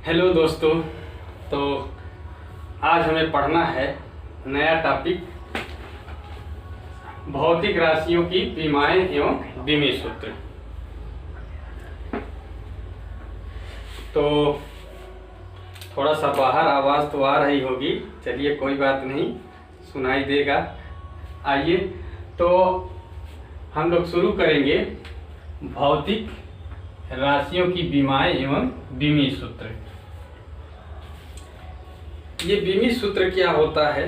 Hello दोस्तों। तो आज हमें पढ़ना है नया टॉपिक, भौतिक राशियों की विमाएं एवं विमीय सूत्र। तो थोड़ा सा बाहर आवाज़ तो आ रही होगी, चलिए कोई बात नहीं, सुनाई देगा। आइए तो हम लोग शुरू करेंगे भौतिक राशियों की विमाएं एवं विमीय सूत्र। ये विमीय सूत्र क्या होता है,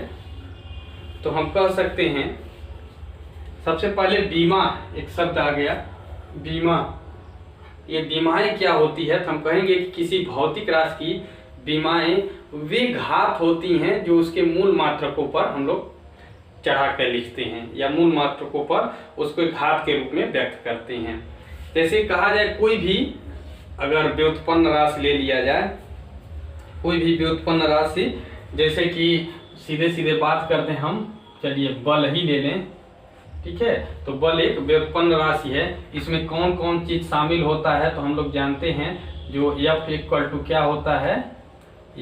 तो हम कह सकते हैं सबसे पहले बीमा एक शब्द आ गया, बीमा। ये बीमाएं क्या होती है, तो हम कहेंगे कि किसी भौतिक राशि की बीमाएं वे घात होती हैं जो उसके मूल मात्रकों पर हम लोग चढ़ा कर लिखते हैं या मूल मात्रकों पर उसको घात के रूप में व्यक्त करते हैं। जैसे कहा जाए कोई भी अगर व्युत्पन्न राशि ले लिया जाए, कोई भी व्युत्पन्न राशि, जैसे कि सीधे सीधे बात करते हैं हम, चलिए बल ही ले लें, ठीक है। तो बल एक व्युत्पन्न राशि है, इसमें कौन कौन चीज शामिल होता है तो हम लोग जानते हैं। जो F इक्वल टू क्या होता है,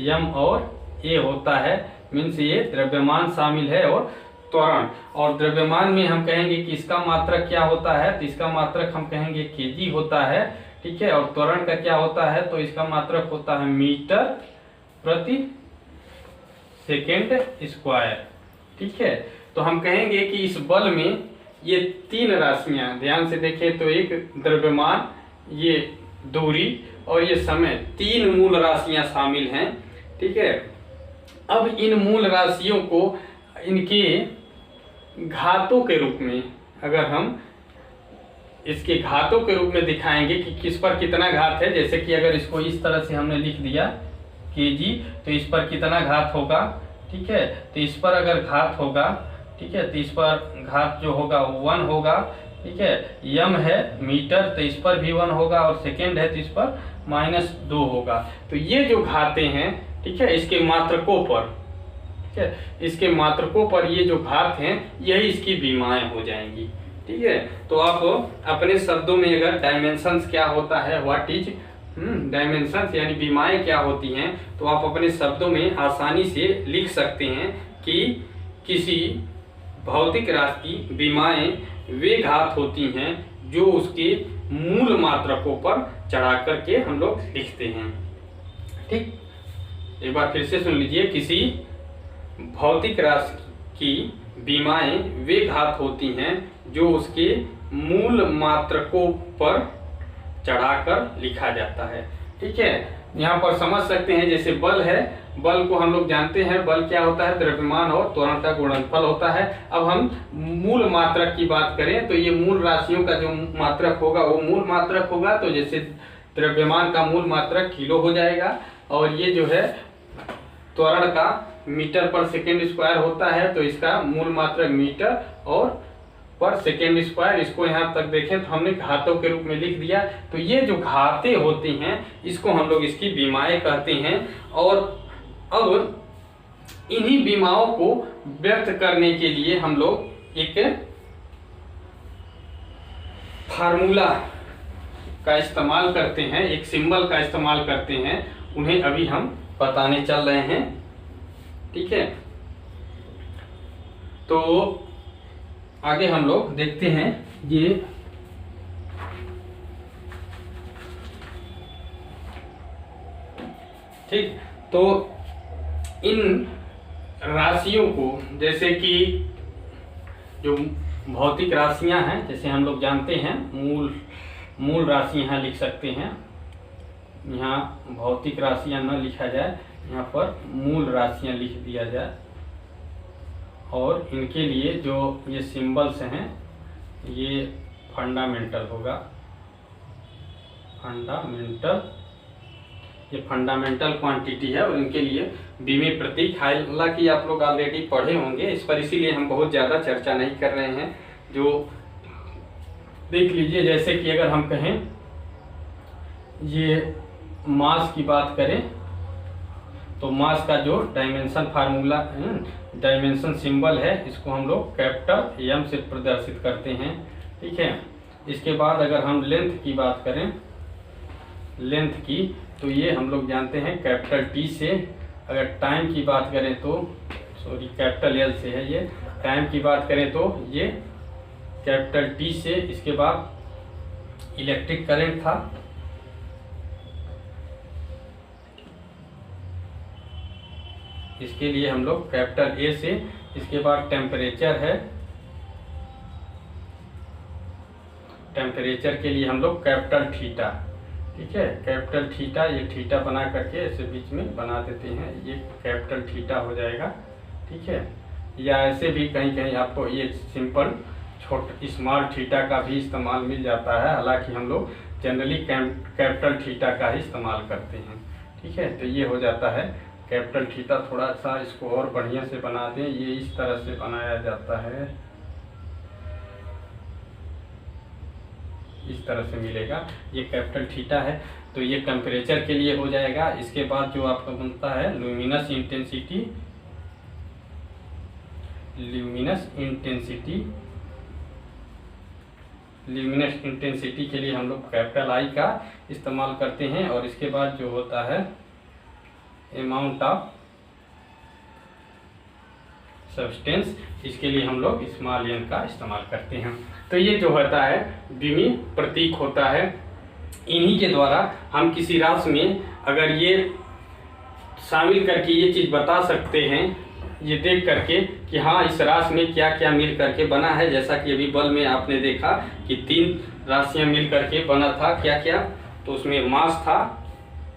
M और A होता है, मीन्स ये द्रव्यमान शामिल है और त्वरण। और द्रव्यमान में हम कहेंगे कि इसका मात्रक क्या होता है, तो इसका मात्रक हम कहेंगे kg होता है, ठीक है। और त्वरण का क्या होता है, तो इसका मात्रक होता है मीटर प्रति सेकेंड स्क्वायर, ठीक है। तो हम कहेंगे कि इस बल में ये तीन राशियां, ध्यान से देखें तो एक द्रव्यमान, ये दूरी और ये समय, तीन मूल राशियां शामिल हैं, ठीक है। अब इन मूल राशियों को इनके घातों के रूप में, अगर हम इसके घातों के रूप में दिखाएंगे कि किस पर कितना घात है, जैसे कि अगर इसको इस तरह से हमने लिख दिया kg, तो इस पर कितना घात होगा, ठीक है। तो इस पर अगर घात होगा, ठीक है, तो इस पर घात जो होगा 1 होगा, ठीक है। m है मीटर, तो इस पर भी 1 होगा, और सेकेंड है तो इस पर -2 होगा। तो ये जो घातें हैं, ठीक है, इसके मात्रकों पर, ठीक है, इसके मात्रकों पर ये जो घात हैं यही इसकी विमाएं हो जाएंगी, ठीक है। तो आप अपने शब्दों में अगर डायमेंशंस क्या होता है, व्हाट इज डायमेंशंस यानी विमाएं क्या होती हैं, तो आप अपने शब्दों में आसानी से लिख सकते हैं कि किसी भौतिक राशि की विमाएं वे घात होती हैं जो उसके मूल मात्रकों पर चढ़ा करके हम लोग लिखते हैं, ठीक। एक बार फिर से सुन लीजिए, किसी भौतिक राशि की विमाएं वे घात होती हैं जो उसके मूल मात्रकों पर चढ़ाकर लिखा जाता है, ठीक है। यहाँ पर समझ सकते हैं, जैसे बल है, बल को हम लोग जानते हैं, बल क्या होता है, द्रव्यमान और त्वरण का गुणनफल होता है। अब हम मूल मात्रक की बात करें तो ये मूल राशियों का जो मात्रक होगा वो मूल मात्रक होगा, तो जैसे द्रव्यमान का मूल मात्रक किलो हो जाएगा, और ये जो है त्वरण का मीटर पर सेकेंड स्क्वायर होता है, तो इसका मूल मात्रक मीटर और पर सेकेंड स्क्वायर। इसको यहाँ तक देखें तो हमने घातों के रूप में लिख दिया। तो ये जो घातें होती हैं इसको हम लोग इसकी विमाएं कहते हैं। और अब इन्हीं विमाओं को व्यक्त करने के लिए हम लोग एक फार्मूला का इस्तेमाल करते हैं, एक सिंबल का इस्तेमाल करते हैं, उन्हें अभी हम बताने चल रहे हैं, ठीक है। तो आगे हम लोग देखते हैं ये ठीक। तो इन राशियों को, जैसे कि जो भौतिक राशियां हैं, जैसे हम लोग जानते हैं मूल राशि यहाँ लिख सकते हैं, यहाँ भौतिक राशियां न लिखा जाए, यहाँ पर मूल राशियां लिख दिया जाए। और इनके लिए जो ये सिंबल्स हैं ये फंडामेंटल होगा, फंडामेंटल, ये फंडामेंटल क्वांटिटी है। और इनके लिए विमीय प्रतीक, हालांकि आप लोग ऑलरेडी पढ़े होंगे इस पर, इसीलिए हम बहुत ज़्यादा चर्चा नहीं कर रहे हैं। जो देख लीजिए, जैसे कि अगर हम कहें ये मास की बात करें तो मास का जो डायमेंशन फार्मूला, डायमेंशन सिंबल है, इसको हम लोग कैपिटल M से प्रदर्शित करते हैं, ठीक है। इसके बाद अगर हम लेंथ की बात करें, लेंथ की, तो ये हम लोग जानते हैं कैपिटल टी से। अगर टाइम की बात करें तो सॉरी कैपिटल एल से है, ये टाइम की बात करें तो ये कैपिटल टी से। इसके बाद इलेक्ट्रिक करंट था, इसके लिए हम लोग कैपिटल ए से। इसके बाद टेम्परेचर है, टेम्परेचर के लिए हम लोग कैपिटल थीटा, ठीक है, कैपिटल थीटा। ये थीटा बना करके ऐसे बीच में बना देते हैं, ये कैपिटल थीटा हो जाएगा, ठीक है। या ऐसे भी कहीं कहीं आपको ये सिंपल स्मॉल थीटा का भी इस्तेमाल मिल जाता है, हालांकि हम लोग जनरली कैपिटल थीटा का ही इस्तेमाल करते हैं, ठीक है। तो ये हो जाता है कैपिटल थीटा। थोड़ा सा इसको और बढ़िया से बना दें, ये इस तरह से बनाया जाता है, इस तरह से मिलेगा, ये कैपिटल थीटा है। तो ये टेम्परेचर के लिए हो जाएगा। इसके बाद जो आपका बनता है luminous intensity, luminous intensity, luminous intensity के लिए हम लोग कैपिटल आई का इस्तेमाल करते हैं। और इसके बाद जो होता है अमाउंट ऑफ सब्सटेंस, इसके लिए हम लोग स्मॉल एन का इस्तेमाल करते हैं। तो ये जो होता है बीमी प्रतीक होता है। इन्हीं के द्वारा हम किसी राशि में अगर ये शामिल करके ये चीज़ बता सकते हैं, ये देख करके कि हाँ इस राशि में क्या क्या मिल करके बना है। जैसा कि अभी बल में आपने देखा कि 3 राशियाँ मिल करके बना था, क्या क्या, तो उसमें मास था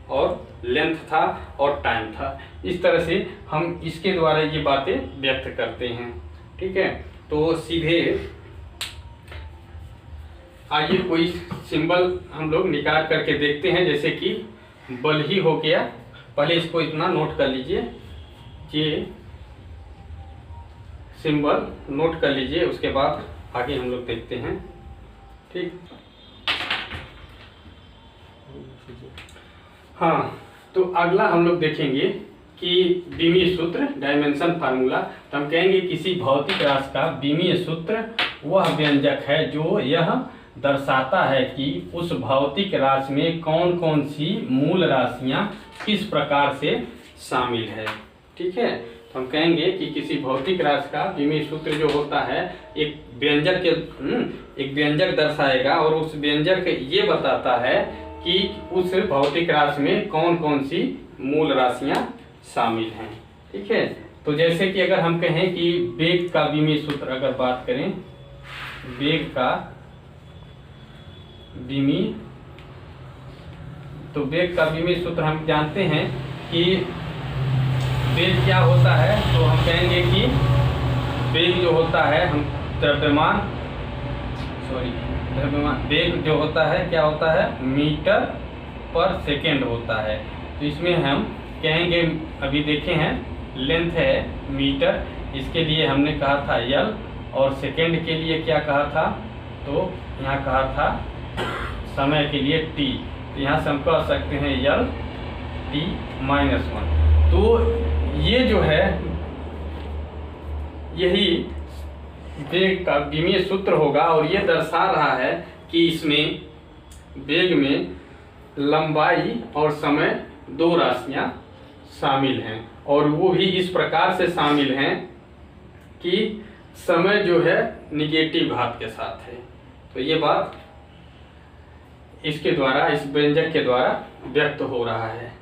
और लेंथ था और टाइम था। इस तरह से हम इसके द्वारा ये बातें व्यक्त करते हैं, ठीक है। तो सीधे आइए कोई सिंबल हम लोग निकाल करके देखते हैं। जैसे कि बल ही हो गया, पहले इसको इतना नोट कर लीजिए, ये सिंबल नोट कर लीजिए, उसके बाद आगे हम लोग देखते हैं, ठीक। हाँ, तो अगला हम लोग देखेंगे कि बीमीय सूत्र, डायमेंशन फार्मूला। तो हम कहेंगे किसी भौतिक राशि का बीमीय सूत्र वह व्यंजक है जो यह दर्शाता है कि उस भौतिक राशि में कौन कौन सी मूल राशियां किस प्रकार से शामिल है, ठीक है। तो हम कहेंगे कि किसी भौतिक राशि का बीमीय सूत्र जो होता है एक व्यंजक दर्शाएगा और उस व्यंजक ये बताता है कि उस भौतिक राशि में कौन कौन सी मूल राशियां शामिल हैं, ठीक है। तो जैसे कि अगर हम कहें कि वेग का बीमीय सूत्र अगर बात करें, वेग का बीमीय, तो वेग का बीमीय सूत्र हम जानते हैं कि वेग क्या होता है। तो हम कहेंगे कि वेग जो होता है हम द्रव्यमान वेग जो होता है क्या होता है, मीटर पर सेकेंड होता है। तो इसमें हम कहेंगे, अभी देखे हैं लेंथ है मीटर, इसके लिए हमने कहा था यल, और सेकेंड के लिए क्या कहा था, तो यहाँ कहा था समय के लिए टी। तो यहाँ से हम कह सकते हैं यल t-1। तो ये जो है यही वेग का बीमीय सूत्र होगा और ये दर्शा रहा है कि इसमें वेग में लंबाई और समय 2 राशियां शामिल हैं, और वो भी इस प्रकार से शामिल हैं कि समय जो है निगेटिव घात के साथ है। तो ये बात इसके द्वारा, इस व्यंजक के द्वारा व्यक्त हो रहा है।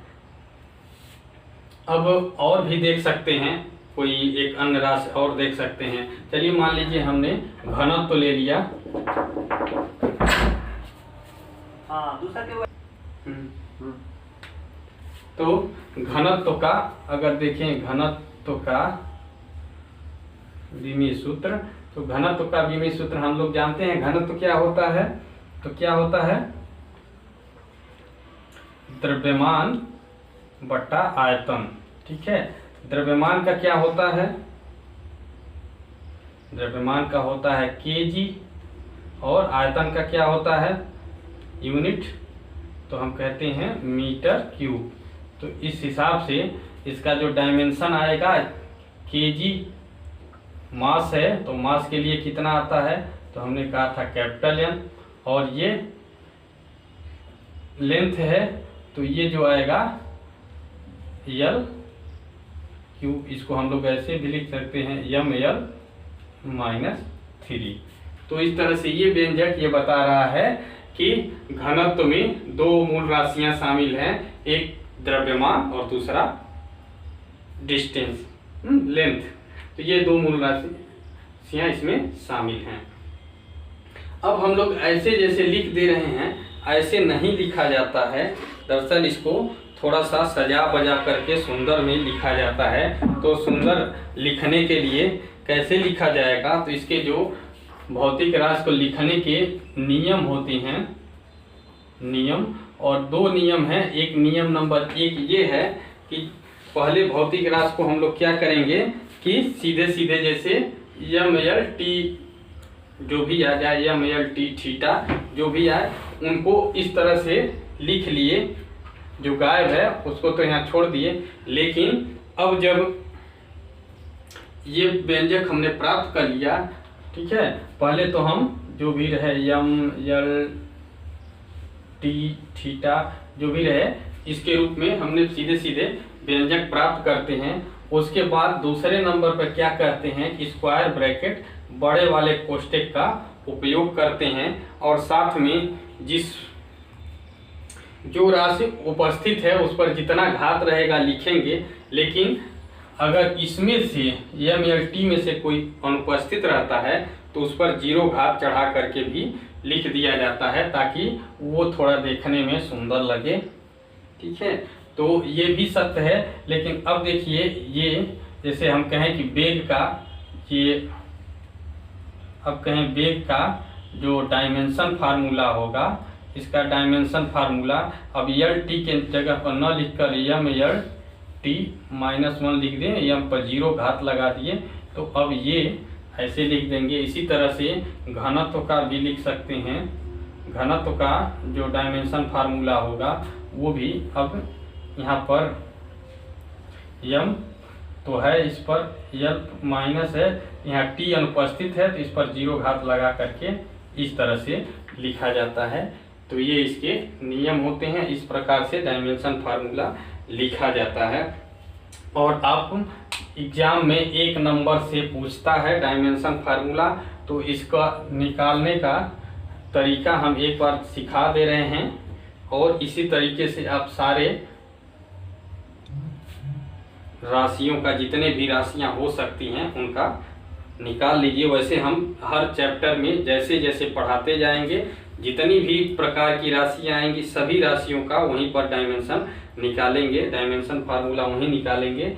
अब और भी देख सकते हैं, कोई एक अन्य राशि और देख सकते हैं। चलिए मान लीजिए हमने घनत्व तो ले लिया, हाँ दूसरा के तो घनत्व का अगर देखें, घनत्व का बीमीय सूत्र, तो घनत्व का बीमीय सूत्र हम लोग जानते हैं। घनत्व क्या होता है, तो क्या होता है, द्रव्यमान बटा आयतन, ठीक है। द्रव्यमान का क्या होता है, द्रव्यमान का होता है केजी, और आयतन का क्या होता है यूनिट, तो हम कहते हैं मीटर क्यूब। तो इस हिसाब से इसका जो डायमेंशन आएगा, केजी मास है तो मास के लिए कितना आता है, तो हमने कहा था कैपिटल एन, और ये लेंथ है तो ये जो आएगा यल क्यूब, इसको हम लोग ऐसे भी लिख सकते हैं ml-3। तो इस तरह से ये व्यंजक ये बता रहा है कि घनत्व में दो मूल राशियां शामिल हैं, एक द्रव्यमान और दूसरा डिस्टेंस लेंथ। तो ये दो मूल राशियां इसमें शामिल हैं। अब हम लोग ऐसे जैसे लिख दे रहे हैं, ऐसे नहीं लिखा जाता है। दरअसल इसको थोड़ा सा सजा बजा करके सुंदर में लिखा जाता है। तो सुंदर लिखने के लिए कैसे लिखा जाएगा, तो इसके जो भौतिक राशि को लिखने के नियम होते हैं, नियम, और दो नियम हैं। एक नियम नंबर 1 ये है कि पहले भौतिक राशि को हम लोग क्या करेंगे कि सीधे सीधे जैसे ml-t जो भी आ जाए, ml-t थीटा जो भी आए, उनको इस तरह से लिख लिए। जो गायब है उसको तो यहाँ छोड़ दिए। लेकिन अब जब ये व्यंजक हमने प्राप्त कर लिया, ठीक है, पहले तो हम जो भी रहे ml-t थीटा जो भी रहे, इसके रूप में हमने सीधे सीधे व्यंजक प्राप्त करते हैं। उसके बाद दूसरे नंबर पर क्या करते हैं कि स्क्वायर ब्रैकेट बड़े वाले कोष्ठक का उपयोग करते हैं, और साथ में जो राशि उपस्थित है उस पर जितना घात रहेगा लिखेंगे। लेकिन अगर इसमें से ml-t में से कोई अनुपस्थित रहता है तो उस पर 0 घात चढ़ा करके भी लिख दिया जाता है, ताकि वो थोड़ा देखने में सुंदर लगे। ठीक है, तो ये भी सत्य है। लेकिन अब देखिए, ये जैसे हम कहें कि वेग का, ये अब कहें वेग का जो डायमेंशन फार्मूला होगा, इसका डायमेंशन फार्मूला अब lt के जगह पर न लिखकर ml-t-1 लिख दें, m पर 0 घात लगा दिए, तो अब ये ऐसे लिख देंगे। इसी तरह से घनत्व का भी लिख सकते हैं। घनत्व का जो डायमेंशन फार्मूला होगा वो भी अब यहाँ पर m तो है, इस पर l माइनस है, यहाँ t अनुपस्थित है, तो इस पर 0 घात लगा करके इस तरह से लिखा जाता है। तो ये इसके नियम होते हैं। इस प्रकार से डायमेंशन फार्मूला लिखा जाता है। और आप एग्जाम में 1 नंबर से पूछता है डायमेंशन फार्मूला, तो इसका निकालने का तरीका हम एक बार सिखा दे रहे हैं, और इसी तरीके से आप सारे राशियों का, जितने भी राशियां हो सकती हैं उनका निकाल लीजिए। वैसे हम हर चैप्टर में जैसे जैसे पढ़ाते जाएंगे, जितनी भी प्रकार की राशियां आएंगी सभी राशियों का वहीं पर डायमेंशन निकालेंगे, डायमेंशन फार्मूला वहीं निकालेंगे,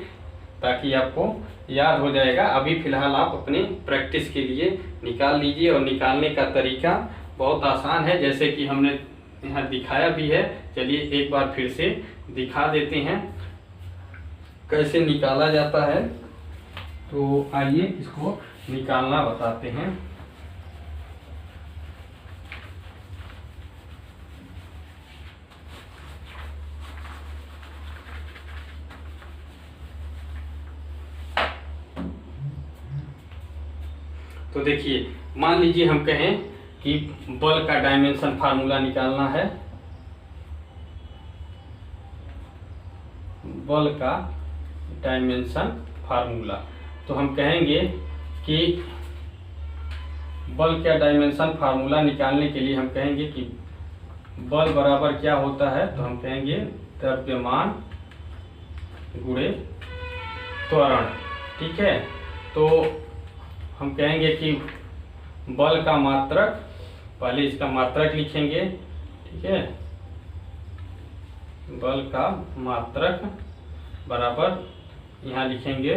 ताकि आपको याद हो जाएगा। अभी फिलहाल आप अपने प्रैक्टिस के लिए निकाल लीजिए। और निकालने का तरीका बहुत आसान है, जैसे कि हमने यहाँ दिखाया भी है। चलिए एक बार फिर से दिखा देते हैं कैसे निकाला जाता है। तो आइए इसको निकालना बताते हैं। तो देखिए, मान लीजिए हम कहें कि बल का डायमेंशन फार्मूला निकालना है। बल का डायमेंशन फार्मूला, तो हम कहेंगे कि बल का डायमेंशन फार्मूला निकालने के लिए हम कहेंगे कि बल बराबर क्या होता है, तो हम कहेंगे द्रव्यमान गुणे त्वरण। ठीक है, तो हम कहेंगे कि बल का मात्रक, पहले इसका मात्रक लिखेंगे। ठीक है, बल का मात्रक बराबर यहाँ लिखेंगे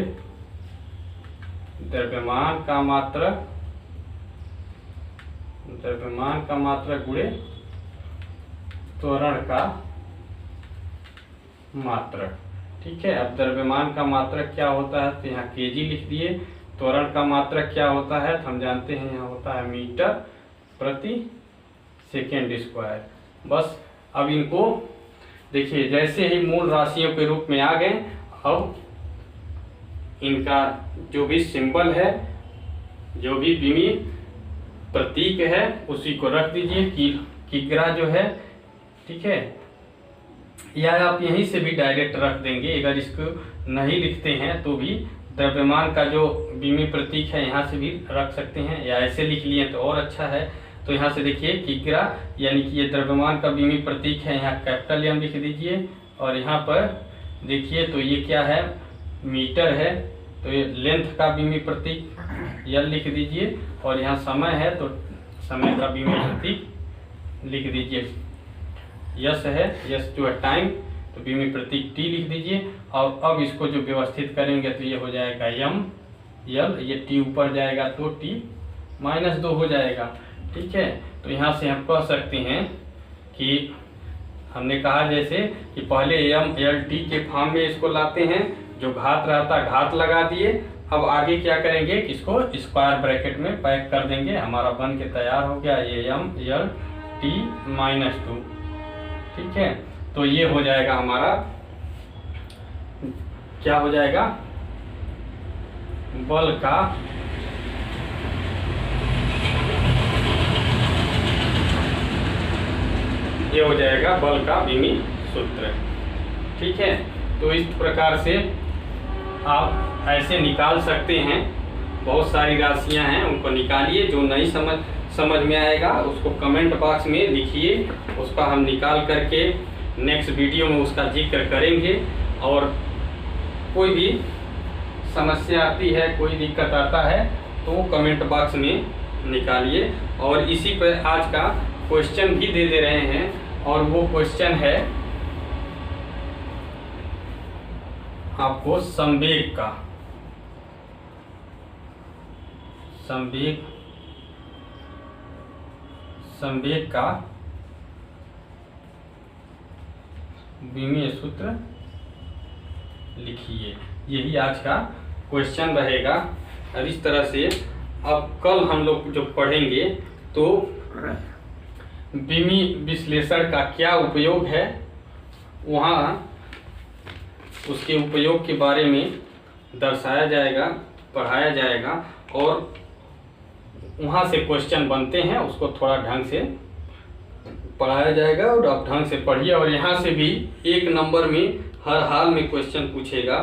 द्रव्यमान का मात्रक, द्रव्यमान का मात्रक गुणे त्वरण का मात्रक। ठीक है, अब द्रव्यमान का मात्रक क्या होता है, तो यहाँ केजी लिख दिए। त्वरण का मात्रक क्या होता है, तो हम जानते हैं यहाँ होता है मीटर प्रति सेकेंड स्क्वायर। बस अब इनको देखिए, जैसे ही मूल राशियों के रूप में आ गए, अब इनका जो भी सिंबल है, जो भी विमीय प्रतीक है, उसी को रख दीजिए। किग्रा जो है, ठीक है, या आप यहीं से भी डायरेक्ट रख देंगे। अगर इसको नहीं लिखते हैं तो भी द्रव्यमान का जो बीमी प्रतीक है यहाँ से भी रख सकते हैं, या ऐसे लिख लिए तो और अच्छा है। तो यहाँ से देखिए किग्रा यानी कि ये द्रव्यमान का बीमी प्रतीक है, यहाँ कैपिटल एम लिख दीजिए। और यहाँ पर देखिए तो ये क्या है, मीटर है, तो ये लेंथ का बीमी प्रतीक यल लिख दीजिए। और यहाँ समय है तो समय का बीमी प्रतीक लिख दीजिए। यस है, यस जो है टाइम, तो बीमी प्रतीक टी लिख दीजिए। और अब इसको जो व्यवस्थित करेंगे तो ये हो जाएगा यम यल, ये टी ऊपर जाएगा तो टी -2 हो जाएगा। ठीक है, तो यहाँ से हम कह सकते हैं कि हमने कहा जैसे कि पहले एम एल टी के फॉर्म में इसको लाते हैं, जो घात रहता घात लगा दिए। अब आगे क्या करेंगे कि इसको स्क्वायर ब्रैकेट में पैक कर देंगे, हमारा बन के तैयार हो गया ये एम एल टी -2। ठीक है, तो ये हो जाएगा हमारा, क्या हो जाएगा, बल का ये हो जाएगा बल का बीमी सूत्र। ठीक है, तो इस प्रकार से आप ऐसे निकाल सकते हैं। बहुत सारी राशियां हैं, उनको निकालिए। जो नहीं समझ में आएगा उसको कमेंट बॉक्स में लिखिए, उसका हम निकाल करके नेक्स्ट वीडियो में उसका जिक्र करेंगे। और कोई भी समस्या आती है, कोई दिक्कत आता है तो कमेंट बॉक्स में निकालिए। और इसी पर आज का क्वेश्चन भी दे रहे हैं, और वो क्वेश्चन है आपको संवेग का, संवेग का बीमीय सूत्र लिखिए। यही आज का क्वेश्चन रहेगा। अब इस तरह से अब कल हम लोग जो पढ़ेंगे तो बीमी विश्लेषण का क्या उपयोग है, वहाँ उसके उपयोग के बारे में दर्शाया जाएगा, पढ़ाया जाएगा। और वहाँ से क्वेश्चन बनते हैं, उसको थोड़ा ढंग से पढ़ाया जाएगा और आप ढंग से पढ़िए। और यहाँ से भी 1 नंबर में हर हाल में क्वेश्चन पूछेगा।